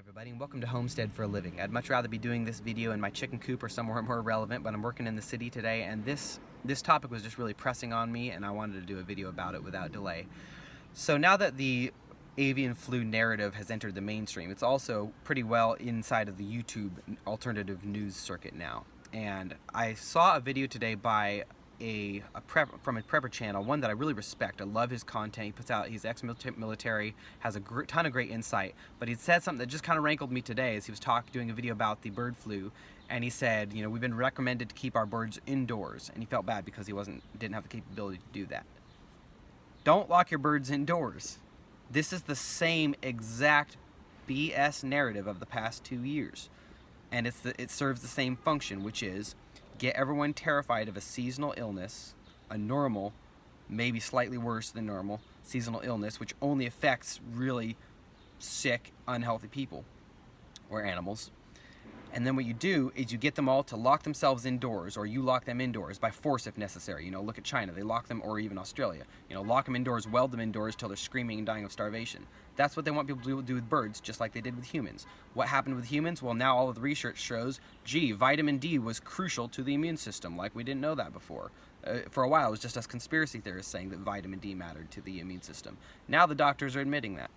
everybody, and welcome to Homestead for a Living. I'd much rather be doing this video in my chicken coop or somewhere more relevant, but I'm working in the city today, and this topic was just really pressing on me, and I wanted to do a video about it without delay. So now that the avian flu narrative has entered the mainstream, it's also pretty well inside of the YouTube alternative news circuit now. And I saw a video today by from a prepper channel, one that I really respect. I love his content. He puts out, he's ex-military, has a ton of great insight, but he said something that just kind of rankled me today as he was doing a video about the bird flu, and he said, you know, we've been recommended to keep our birds indoors, and he felt bad because he didn't have the capability to do that. Don't lock your birds indoors. This is the same exact BS narrative of the past 2 years, and it serves the same function, which is get everyone terrified of a seasonal illness, a normal, maybe slightly worse than normal, seasonal illness, which only affects really sick, unhealthy people or animals. And then what you do is you get them all to lock themselves indoors, or you lock them indoors by force if necessary. You know, look at China, they lock them, or even Australia. You know, lock them indoors, weld them indoors till they're screaming and dying of starvation. That's what they want people to do with birds, just like they did with humans. What happened with humans? Well, now all of the research shows, gee, vitamin D was crucial to the immune system, like we didn't know that before. For a while, it was just us conspiracy theorists saying that vitamin D mattered to the immune system. Now the doctors are admitting that.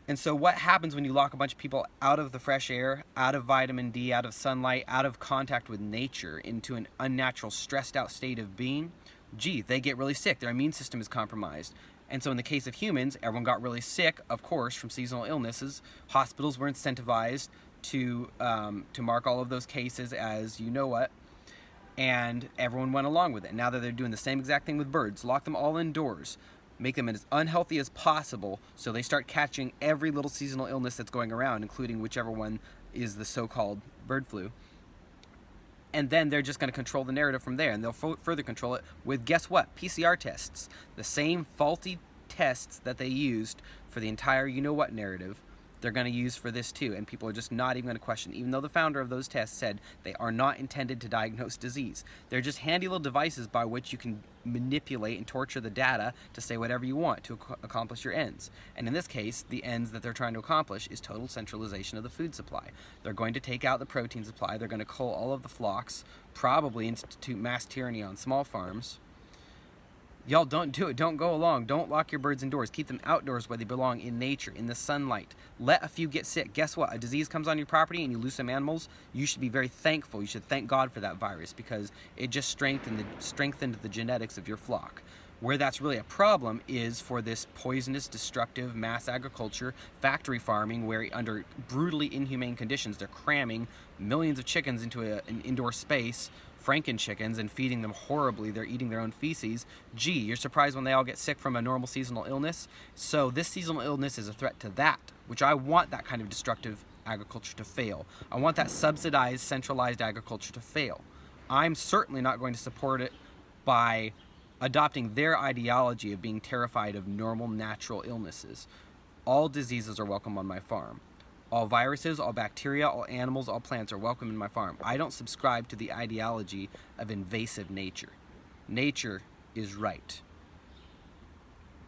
And so what happens when you lock a bunch of people out of the fresh air, out of vitamin D, out of sunlight, out of contact with nature, into an unnatural, stressed out state of being? Gee, they get really sick. Their immune system is compromised. And so in the case of humans, everyone got really sick, of course, from seasonal illnesses. Hospitals were incentivized to mark all of those cases as you know what, and everyone went along with it. Now that they're doing the same exact thing with birds, lock them all indoors, make them as unhealthy as possible so they start catching every little seasonal illness that's going around, including whichever one is the so-called bird flu. And then they're just going to control the narrative from there, and they'll further control it with, guess what, PCR tests. The same faulty tests that they used for the entire you-know-what narrative, they're going to use for this too, and people are just not even going to question, even though the founder of those tests said they are not intended to diagnose disease. They're just handy little devices by which you can manipulate and torture the data to say whatever you want to accomplish your ends. And in this case, the ends that they're trying to accomplish is total centralization of the food supply. They're going to take out the protein supply, they're going to cull all of the flocks, probably institute mass tyranny on small farms. Y'all, don't do it. Don't go along. Don't lock your birds indoors. Keep them outdoors where they belong, in nature, in the sunlight. Let a few get sick. Guess what? A disease comes on your property and you lose some animals. You should be very thankful. You should thank God for that virus because it just strengthened the genetics of your flock. Where that's really a problem is for this poisonous, destructive mass agriculture, factory farming, where under brutally inhumane conditions, they're cramming millions of chickens into an indoor space, Franken chickens, and feeding them horribly. They're eating their own feces. Gee, you're surprised when they all get sick from a normal seasonal illness? So this seasonal illness is a threat to that, which I want that kind of destructive agriculture to fail. I want that subsidized, centralized agriculture to fail. I'm certainly not going to support it by adopting their ideology of being terrified of normal, natural illnesses. All diseases are welcome on my farm. All viruses, all bacteria, all animals, all plants are welcome in my farm. I don't subscribe to the ideology of invasive nature. Nature is right.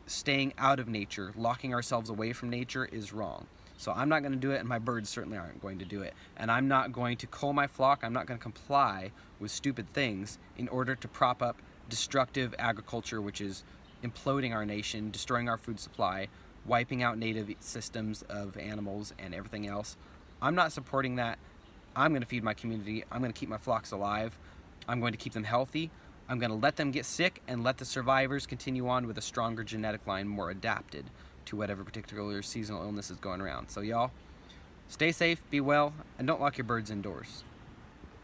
Staying out of nature, locking ourselves away from nature is wrong. So I'm not going to do it, and my birds certainly aren't going to do it. And I'm not going to cull my flock. I'm not going to comply with stupid things in order to prop up destructive agriculture, which is imploding our nation, destroying our food supply, wiping out native systems of animals and everything else. I'm not supporting that. I'm going to feed my community. I'm going to keep my flocks alive. I'm going to keep them healthy. I'm going to let them get sick and let the survivors continue on with a stronger genetic line, more adapted to whatever particular seasonal illness is going around. So y'all, stay safe, be well, and don't lock your birds indoors.